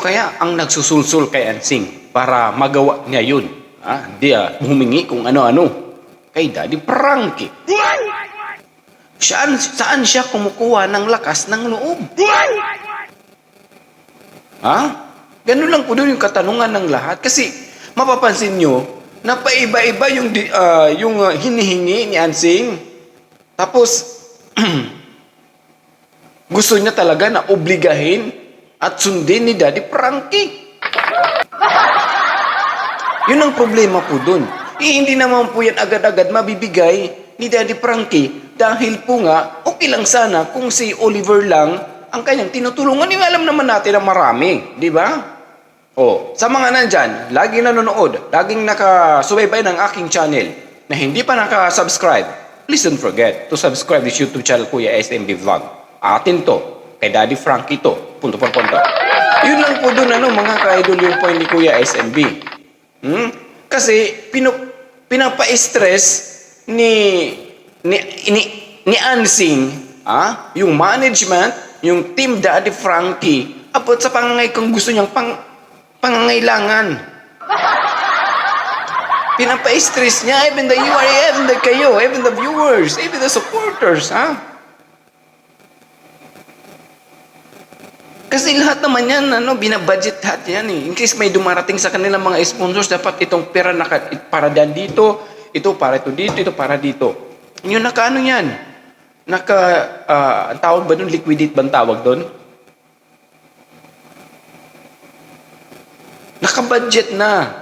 kaya ang nagsusulsul kay Ansing para magawa niya yun? Di humingi kung ano-ano kay Daddy Frankie. Saan siya kumukuha ng lakas ng loob? Ganun lang po doon yung katanungan ng lahat. Kasi mapapansin nyo na paiba-iba yung hinihingi ni Ansing. Tapos, gusto niya talaga na obligahin at sundin ni Daddy Frankie. Yun ang problema po dun. Hindi naman po yan agad-agad mabibigay ni Daddy Frankie dahil po nga, okay lang sana kung si Oliver lang ang kanyang tinutulungan. Alam naman natin na marami, di ba? Sa mga nandyan, laging nanonood, laging nakasubaybay ng aking channel na hindi pa nakasubscribe, please don't forget to subscribe this YouTube channel, Kuya SMB Vlog. Atin to, kay Daddy Frankie to, punto. Yun lang po dun, mga ka-idol, yung point ni Kuya SMB. Kasi pinapa-stress ni Ansing, yung management, yung team Daddy Frankie, about sa kung gusto niyang pangangailangan. Pinapa-stress niya, even the kayo, even the viewers, even the supporters, Kasi lahat naman yan, binabudget lahat yan eh. In case may dumarating sa kanilang mga sponsors, dapat itong pera para dito, ito para ito dito, ito para dito. Yung yan? Ang tawag ba doon? Liquidate ba ang tawag doon? Nakabudget na.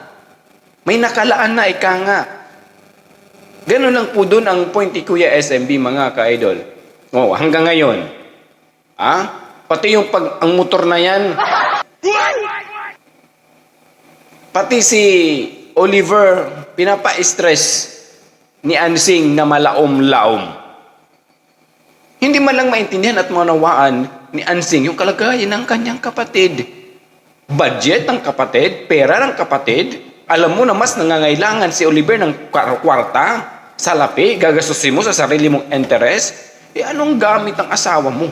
May nakalaan na, ika nga. Ganun lang po doon ang point ni Kuya SMB, mga ka-idol. Hanggang ngayon. Pati ang motor na yan. Pati si Oliver, pinapa-stress ni Ansing na malaom-laom. Hindi man lang maintindihan at manawaan ni Ansing yung kalagayan ng kanyang kapatid. Budget ng kapatid, pera ng kapatid. Alam mo na mas nangangailangan si Oliver ng kwarta, salapi, gagastusin mo sa sarili mong interest. Anong gamit ng asawa mo?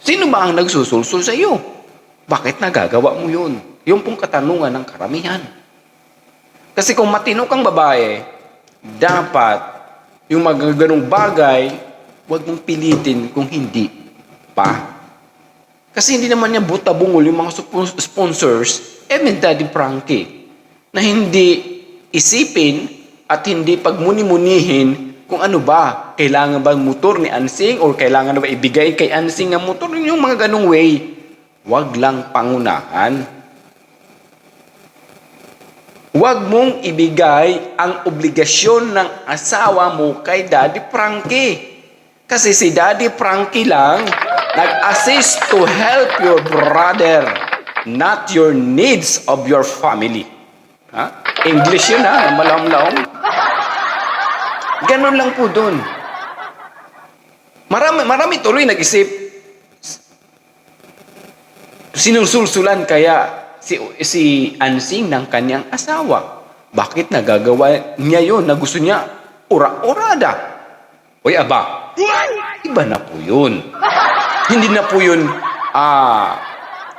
Sino ba ang nagsusulsul sa iyo? Bakit nagagawa mo yun? Yung pong katanungan ng karamihan. Kasi kung matino kang babae, dapat yung magaganong bagay, huwag mong pilitin kung hindi pa. Kasi hindi naman niya buta-bungol yung mga sponsors, Daddy Frankie, na hindi isipin at hindi pagmuni-munihin kung ano ba, kailangan ba motor ni Ansing or kailangan ba ibigay kay Ansing ang motor? Yung mga ganong way, wag lang pangunahan. Wag mong ibigay ang obligasyon ng asawa mo kay Daddy Frankie. Kasi si Daddy Frankie lang nag-assist to help your brother, not your needs of your family. English yun malaom-laom. Ganun lang po dun. Marami tuloy nag-isip. Sinusulsulan kaya si Ansing ng kanyang asawa. Bakit nagagawa niya yun na gusto niya ura-urada? Iba na po yun. Hindi na po yun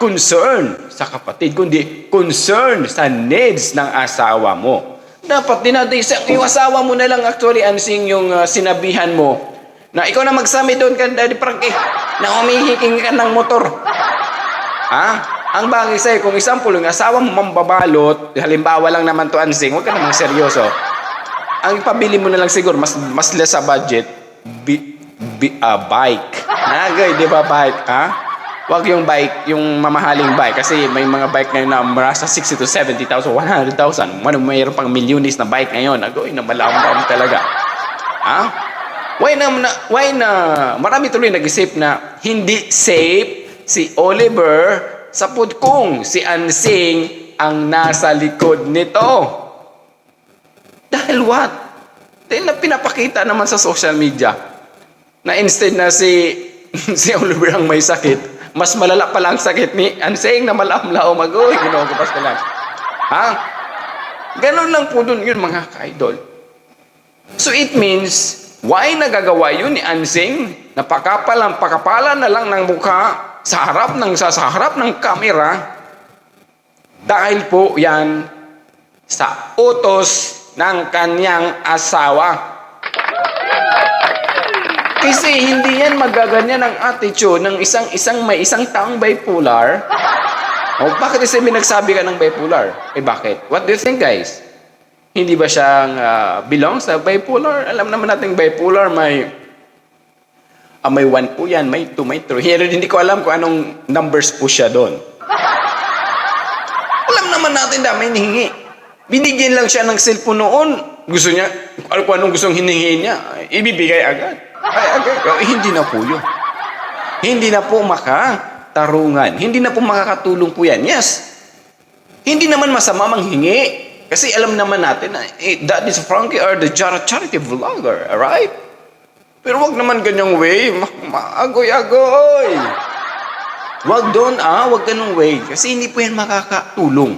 concern sa kapatid, kundi concern sa needs ng asawa mo. Dapat yung asawa mo na lang actually, Ansing, yung sinabihan mo na ikaw na magsami doon ka, Daddy Frankie, na humihiking ka ng motor. Ang bagay sa'yo, kung example, yung asawa mo mambabalot, halimbawa lang naman to, Ansing, huwag ka namang seryoso. Ang ipabili mo na lang siguro, mas less sa budget, bike. Di ba bike, Wag yung bike, yung mamahaling bike. Kasi may mga bike ngayon na marasa 60 to 70,000, 100,000. Mayroon pang milyones na bike ngayon. Na malaong talaga. Why na, marami tuloy nag-isip na hindi safe si Oliver sapud kung si Ansing ang nasa likod nito. Dahil what? Dahil pinapakita naman sa social media na instead na si Oliver ang may sakit, mas malala pala ang sakit ni Ansing na malaom-laom. Ginugupas ka lang. Ganun lang po dun yun, mga ka-idol. So it means, why nagagawa yun ni Ansing? Pakapalan na lang ng mukha sa harap ng kamera dahil po yan sa utos ng kanyang asawa. Kasi hindi yan magaganyan ang attitude ng may isang taong bipolar. O bakit kasi may nagsabi ka ng bipolar? Bakit? What do you think, guys? Hindi ba siyang belong sa bipolar? Alam naman natin bipolar may 1 po yan, may 2, may 3. Hindi ko alam kung anong numbers po siya doon. Alam naman natin dami hinihingi. Binigyan lang siya ng cellphone noon. Gusto niya, kung anong gustong hinihingi niya, ibibigay agad. Hindi na po yun. Hindi na po makatarungan. Hindi na po makakatulong po yan. Yes. Hindi naman masama manghingi. Kasi alam naman natin na that is Frankie or the charity vlogger. Alright? Pero wag naman ganyang way. Agoy-agoy. Wag doon wag ganung way. Kasi hindi po yan makakatulong.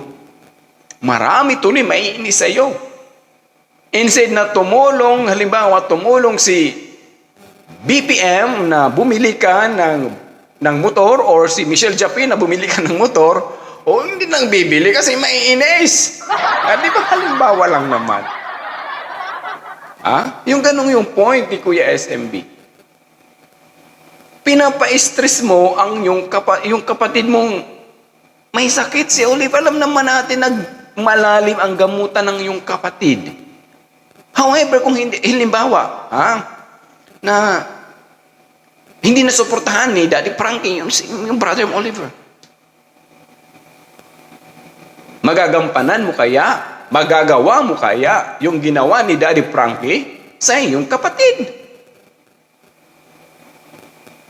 Marami tuloy maiinis sa'yo. Instead na tumulong, halimbawa tumulong si BPM na bumili ka ng motor or si Michelle Japin na bumili ka ng motor, hindi nang bibili kasi maiinis. Di ba halimbawa lang naman? Yung ganun yung point ni Kuya SMB. Pinapa-stress mo ang yung kapatid mong may sakit si Olive. Alam naman natin malalim ang gamutan ng yung kapatid. However, kung hindi, halimbawa, na hindi na suportahan ni Daddy Frankie yung brother mo Oliver. Magagampanan mo kaya, magagawa mo kaya yung ginawa ni Daddy Frankie sa iyong kapatid.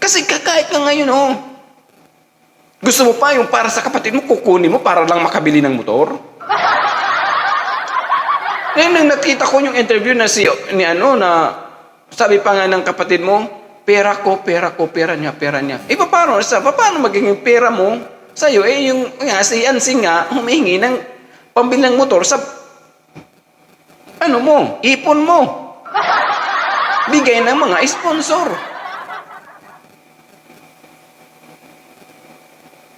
Kasi kahit nga ngayon, gusto mo pa yung para sa kapatid mo, kukunin mo para lang makabili ng motor? Ngayon, nang nakita ko yung interview na na sabi pa nga ng kapatid mo, pera niya. Paano magiging pera mo sa'yo? Si Ansing nga, humihingi ng pambilang motor sa, ipon mo. Bigay ng mga sponsor.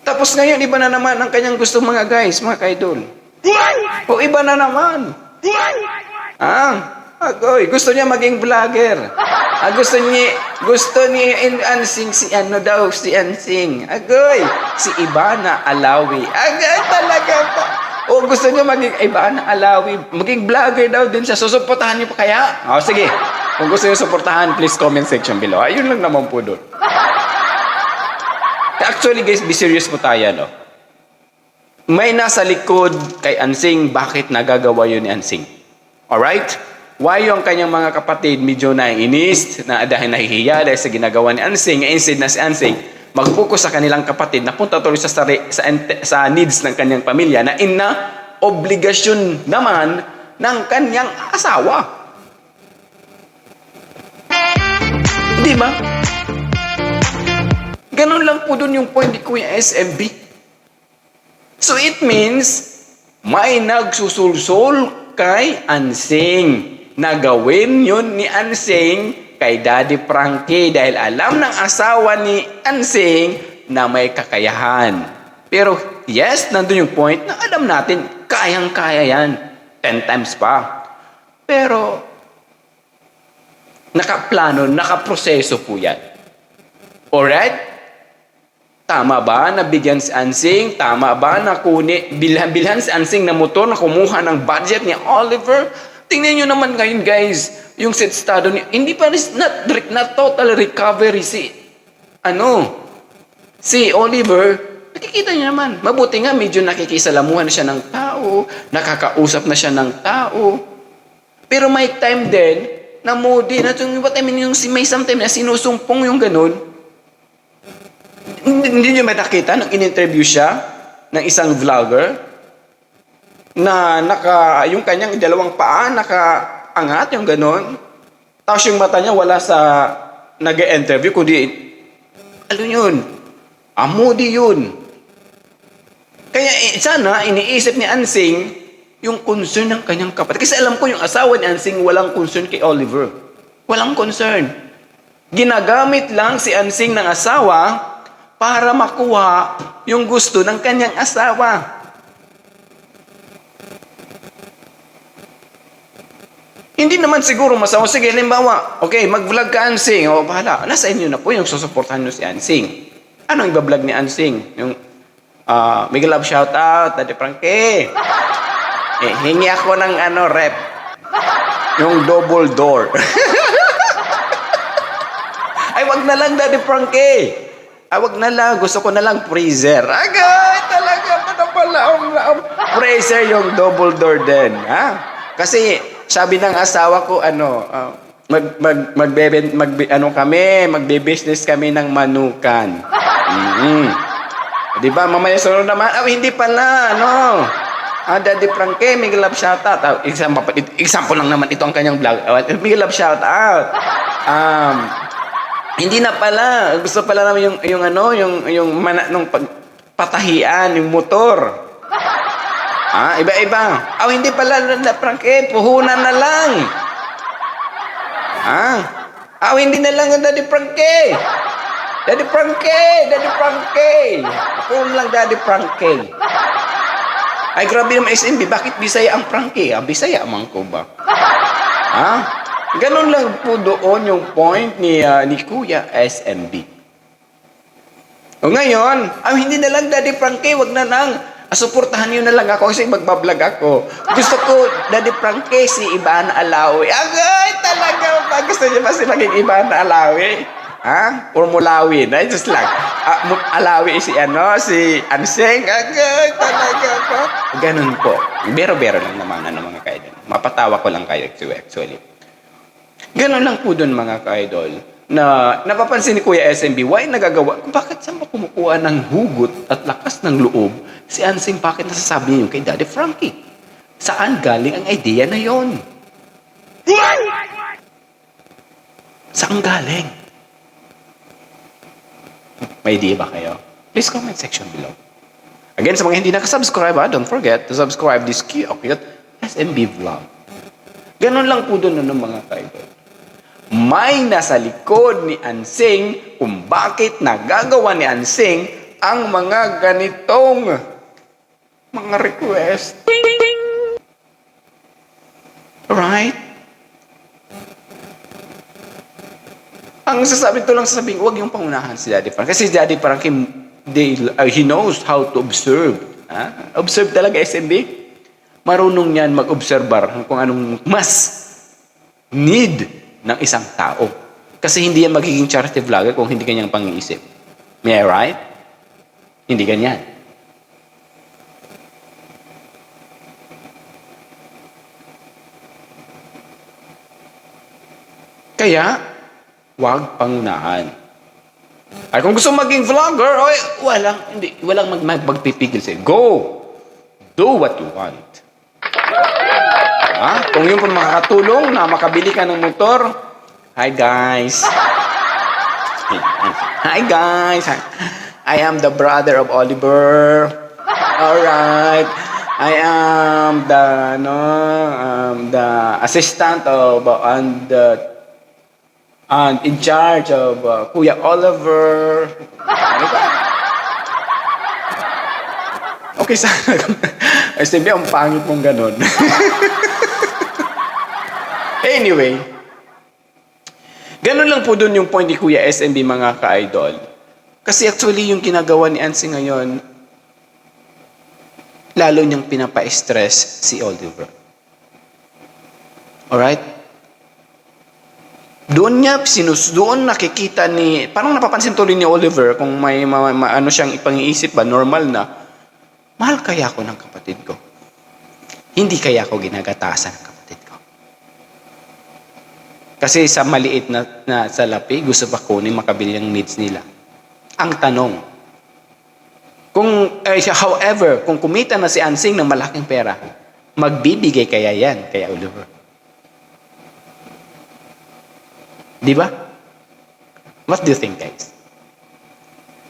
Tapos ngayon, iba na naman ang kanyang gusto mga guys, mga kaidol. Iba na naman. Agoy, gusto niya maging vlogger. Gusto ni Ansing si Ansing. Agoy, si Ivana Alawi. Agay talaga pa. Gusto niya maging Ivana Alawi. Maging vlogger daw din siya. Susuportahan niyo pa kaya? Sige. Kung gusto niyo suportahan, please comment section below. Ayun lang naman po doon. Actually guys, be serious po tayo, no? May nasa likod kay Ansing, bakit nagagawa yun ni Ansing? Alright? Why yung kanyang mga kapatid medyo naiinis, dahil nahihiya dahil sa ginagawa ni Ansing, instead na si Ansing, mag-focus sa kanilang kapatid, napunta tuloy sa needs ng kanyang pamilya na obligasyon naman ng kanyang asawa. Di ba? Ganun lang po dun yung point ni Kuya SMB. So it means, may nagsusulsol kay Ansing na gawin yun ni Ansing kay Daddy Frankie dahil alam ng asawa ni Ansing na may kakayahan. Pero yes, nandun yung point na alam natin, kayang-kaya yan. 10 times pa. Pero, nakaplano, nakaproseso po yan. Alright? Tama ba na bigyan si Ansing? Tama ba na bilhan si Ansing na motor na kumuha ng budget ni Oliver? Tingnan nyo naman ngayon guys, yung set estado niya, hindi pa not total recovery si Oliver. Nakikita nyo naman, mabuti nga medyo nakikisalamuhan na siya ng tao, nakakausap na siya ng tao. Pero may time din na moody, yung may sometime na sinusumpong yung ganun. Hindi nyo ba nakita nung in-interview siya ng isang vlogger na yung kanyang dalawang paa nakaangat, yung ganon. Tapos yung mata niya wala sa nag-interview, kundi, yun? Moody yun. Kaya sana iniisip ni Ansing yung concern ng kanyang kapatid. Kasi alam ko yung asawa ni Ansing walang concern kay Oliver. Walang concern. Ginagamit lang si Ansing ng asawa para makuha yung gusto ng kanyang asawa. Hindi naman siguro masawa. Sige, halimbawa, okay, mag-vlog ka, Ansing. O, bahala. Nasa inyo na po yung susuportahan nyo si Ansing. Anong iba-vlog ni Ansing? Yung, big love shoutout, Daddy Frankie. Hingi ako ng rep. Yung double door. Ay, wag na lang, Daddy Frankie. Ay, wag na lang. Gusto ko na lang freezer. Agay, talaga. Panapalaong freezer yung double door din. Ha? Kasi, sabi ng asawa ko, magbe-business kami ng manukan. Di ba? Mamaya sunod naman, hindi pala, Daddy Frankie, may love shoutout. Example lang naman ito ang kanyang vlog. May love shoutout. Hindi na pala. Gusto pala naman yung nung patahian, yung motor. Iba-iba. Hindi pala, Frankie, puhunan na lang. Hindi na lang yung Daddy Frankie. Daddy Frankie. Puhunan lang, Daddy Frankie. Ay, grabe naman SMB. Bakit Bisaya ang Frankie? Bisaya man ko ba? Ganun lang po doon yung point ni Kuya SMB. O ngayon, hindi na lang, Daddy Frankie, wag na lang. Suportahan niyo na lang ako kasi magbablog ako. Gusto ko, Daddy Frankie, si Ivana Alawi. Agay, talaga ba? Gusto niyo ba si maging Ivana Alawi? Or Mulawi? Just lang. Alawi si Ansing. Agay, talaga ba? Ganun po. Bero-bero lang naman mga ka-idol. Mapatawa ko lang kayo actually. Ganun lang po dun mga ka-idol. Na napapansin ni Kuya SMB, why nagagawa? Bakit saan ba kumukuha ng hugot at lakas ng loob si Ansing? Bakit nasasabi niyo kay Daddy Frankie? Saan galing ang idea na yon? Saan galing? May idea ba kayo? Please comment section below. Again, sa mga hindi nakasubscribe, don't forget to subscribe this cute SMB vlog. Ganun lang po doon mga ka-idol. May nasa likod ni Ansing kung bakit nagagawa ni Ansing ang mga ganitong mga request. Right? Ang sasabihin, huwag yung pangunahan si Daddy Frankie. Kasi si Daddy Frankie, he knows how to observe. Observe talaga, SMB. Marunong yan mag-obserbar kung anong mas need ng isang tao. Kasi hindi yan magiging charity vlogger kung hindi kanyang pang-iisip. May I right? Hindi ganyan. Kaya, huwag pangunahan. Ay, kung gusto maging vlogger, walang magpipigil sa'yo. Go! Do what you want. Kung yun po makakatulong na makabili ka ng motor, hi guys. Hi guys. I am the brother of Oliver. Alright. I am the assistant of and in charge of Kuya Oliver. Diba? Okay, sana. SMB, ang pangit mong ganun. Anyway, ganun lang po dun yung point ni Kuya SMB mga ka-idol. Kasi actually yung ginagawa ni Ansing ngayon, lalo niyang pinapa-stress si Oliver. Alright? Doon nakikita parang napapansin tuloy ni Oliver kung may siyang ipang-iisip ba, normal na, mahal kaya ako ng kapatid ko? Hindi kaya ako ginagatasan ng kapatid ko? Kasi sa maliit na salapi, gusto pa kunin makabili ang needs nila. Ang tanong, however, kung kumita na si Ansing ng malaking pera, magbibigay kaya yan kay Oliver? Di ba? What do you think, guys?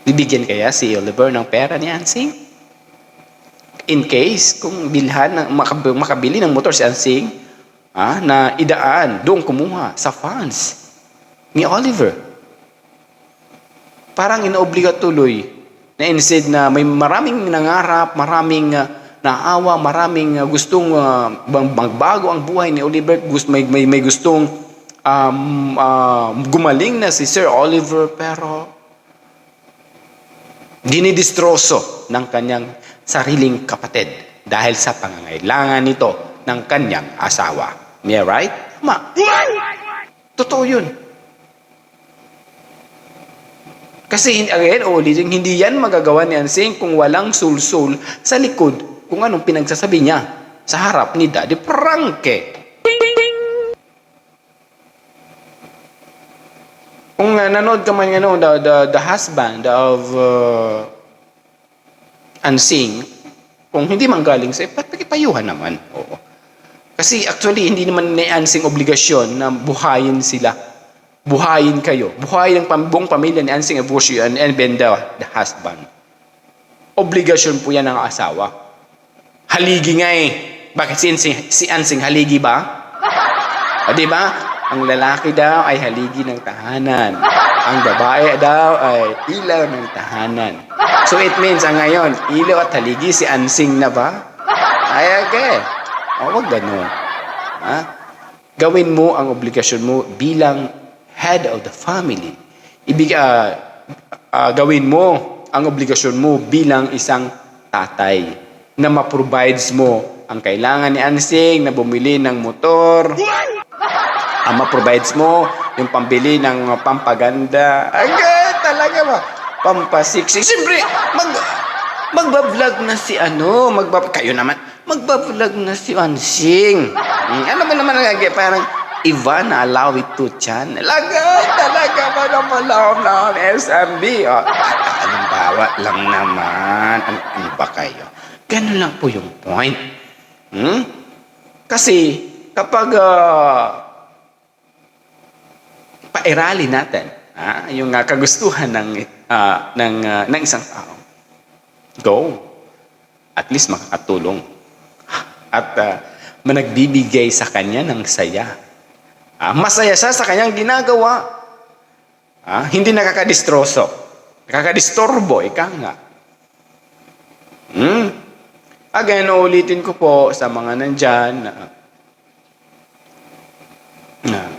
Bibigyan kaya si Oliver ng pera ni Ansing? In case, kung makabili ng motor si Ansing, na idaan, doon kumuha sa funds ni Oliver. Parang inaobliga tuloy na instead na may maraming nangarap, maraming naawa, maraming gustong magbago ang buhay ni Oliver, may gustong gumaling na si Sir Oliver, pero dinidistroso ng kanyang sariling kapatid dahil sa pangangailangan nito ng kanyang asawa. Am I right? Tama. Totoo yun. Kasi again, ulitin, hindi yan magagawa ni Ansing kung walang sulsul sa likod kung anong pinagsasabi niya sa harap ni Daddy Frankie. Kung nanood ka man the husband of Ansing, kung hindi man galing sa payuhan naman. Oo. Kasi actually, hindi naman ni Ansing obligasyon na buhayin sila. Buhayin kayo. Buhayin ang buong pamilya ni Ansing Abusian and Ben the husband. Obligasyon po yan ng asawa. Haligi nga eh. Bakit si Ansing haligi ba? O diba? Ang lalaki daw ay haligi ng tahanan. Ang babae daw ay ilaw ng tahanan. So it means, ngayon, ilaw at haligi si Ansing na ba? Ay, okay. O, wag ganun. Ha? Gawin mo ang obligasyon mo bilang head of the family. Gawin mo ang obligasyon mo bilang isang tatay na ma-provides mo ang kailangan ni Ansing na bumili ng motor, ma-provides mo yung pambili ng pampaganda. Agad talaga ba? Pampasiksik. Siyempre, magbablog na si kayo naman, magbablog na si Ansing. Ano ba naman parang Ivana allow it to channel. Agad talaga ba naman ng SMB? Anong bawa lang naman. Ano ba kayo? Ganun lang po yung point. Kasi kapag pairali natin yung kagustuhan ng isang tao, go. At least makakatulong. At managbibigay sa kanya ng saya. Masaya siya sa kanyang ginagawa. Hindi nakakadistroso. Nakakadistorbo, ika nga. Again, ulitin ko po sa mga nandyan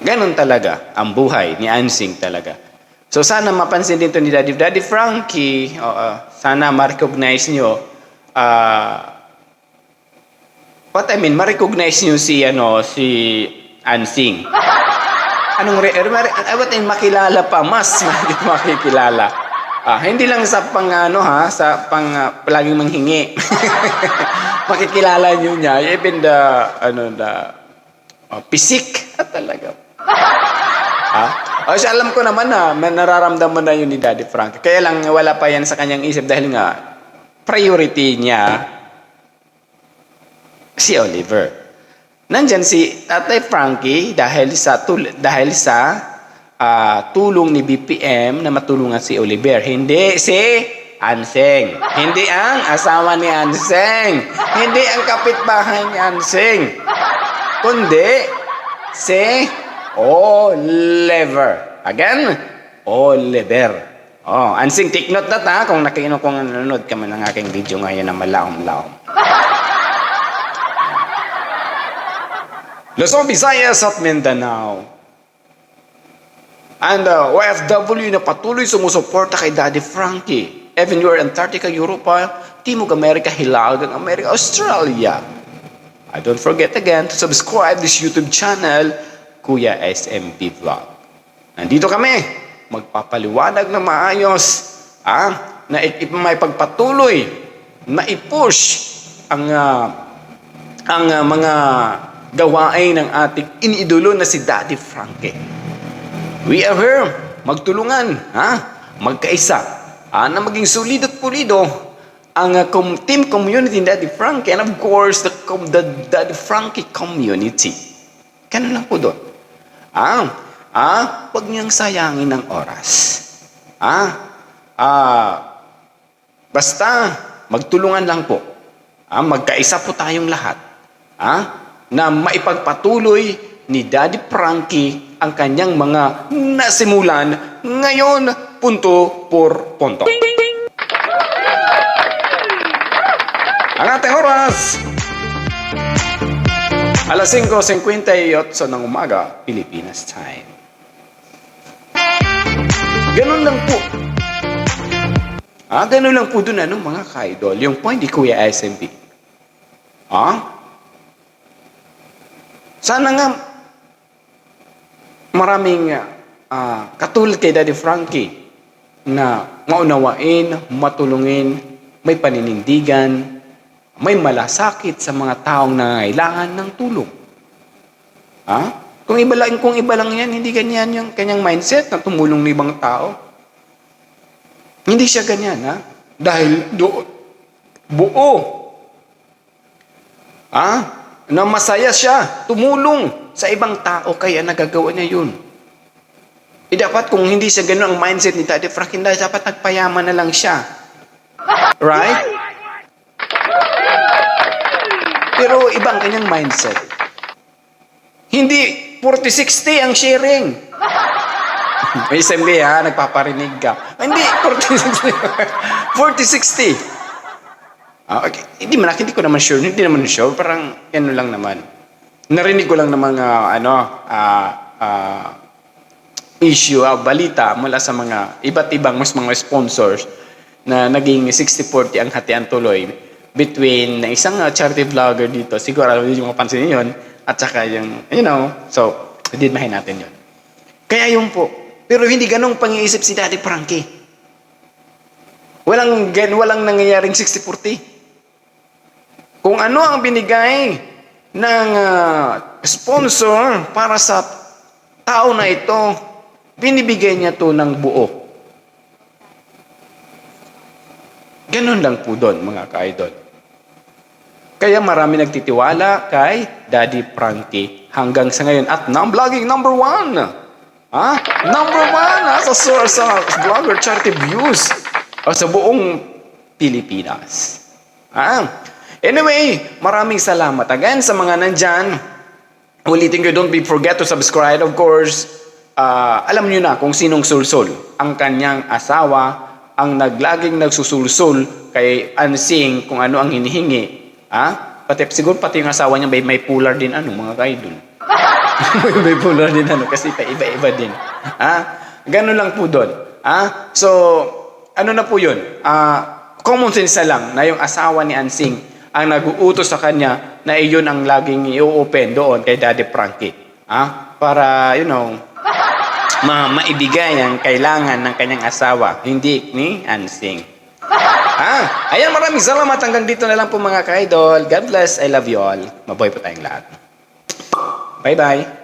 ganun talaga ang buhay ni Ansing talaga. So sana mapansin dito ni Daddy Frankie, sana ma-recognize nyo ma-recognize nyo si Ansing. Makilala pa, mas makikilala. Hindi lang sa sa palaging manghingi. Makikilala nyo niya, even pisik talaga. So alam ko naman na nararamdaman na yun ni Daddy Frankie. Kaya lang wala pa yan sa kanyang isip dahil nga priority niya si Oliver. Nandyan si Tatay Frankie dahil sa tulong ni BPM na matulungan si Oliver. Hindi si Ansing. Hindi ang asawa ni Ansing. Hindi ang kapitbahay ni Ansing. Kundi si Oliver. Again, Oliver. Ansing, take note na kung nanonood ka man ng aking video ngayon na malaom-laom. Luzon, Visayas at Mindanao. And OFW na patuloy sumusuporta kay Daddy Frankie. Even you're Antarctica, Europa, Timog America, Hilagang America, Australia. Don't forget again to subscribe this YouTube channel, Kuya SMB Vlog. Nandito kami, magpapaliwanag na maayos, na may pagpatuloy, na i-push ang mga gawain ng ating iniidolo na si Daddy Frankie. We are here, magtulungan, magkaisa, na maging solid at pulido ang team community ni Daddy Frankie, and of course, the Daddy Frankie community. Ganun lang po doon. Huwag niyang sayangin ng oras. Basta, magtulungan lang po. Magkaisa po tayong lahat. Na maipagpatuloy ni Daddy Frankie ang kanyang mga nasimulan ngayon punto por punto. Ang ating oras, alas 5:58 ng umaga, Pilipinas time. Ganun lang po. Ganun lang po dun, mga ka-idol. Yung point ni Kuya SMB. Sana nga, maraming katulad kay Daddy Frankie na maunawain, matulungin, may paninindigan, may malasakit sa mga taong nangangailangan ng tulong. Kung iba lang yan, hindi ganyan yung kanyang mindset na tumulong ng ibang tao. Hindi siya ganyan, Dahil doon, buo. Na masaya siya, tumulong sa ibang tao, kaya nagagawa niya yun. Dapat kung hindi siya ganun ang mindset ni Daddy Frankie, dapat nagpayaman na lang siya. Right? Pero ibang kanyang mindset. Hindi 40-60 ang sharing. May SMB nagpaparinig ka. Hindi 40-60. Okay. Hindi ko naman sure. Hindi naman sure. Parang lang naman. Narinig ko lang ng mga issue, balita mula sa mga iba't ibang mga sponsors na naging 60-40 ang hatian tuloy between isang charity vlogger dito, siguro hindi yung mapansin yun, at saka yung, so, didmahin natin yun. Kaya yun po. Pero hindi ganong pang-iisip si Daddy Frankie. Walang nangyayaring 60-40. Kung ano ang binigay ng sponsor para sa tao na ito, binibigay niya to ng buo. Ganun lang po doon, mga ka-idol. Kaya marami nagtitiwala kay Daddy Frankie hanggang sa ngayon. At vlogging number 1. Number 1 sa vlogger charity views sa buong Pilipinas. Anyway, maraming salamat again sa mga nandyan. Ulitin ko, don't forget to subscribe, of course. Alam nyo na kung sinong sulsul. Ang kanyang asawa, ang naglaging nagsusulsul kay Ansing kung ano ang hinihingi. Siguro pati yung asawa niya may pular din mga kaidol. May pular din kasi iba-iba din. Ganun lang po doon. So, ano na po yun? Common sense na lang na yung asawa ni Ansing ang nag-uutos sa kanya na iyon ang laging i-open doon kay Daddy Frankie. Para, maibigay ang kailangan ng kanyang asawa, hindi ni Ansing. Ayan, maraming salamat. Hanggang dito na lang po mga ka-idol. God bless. I love you all. Mabuhay po tayong lahat. Bye-bye.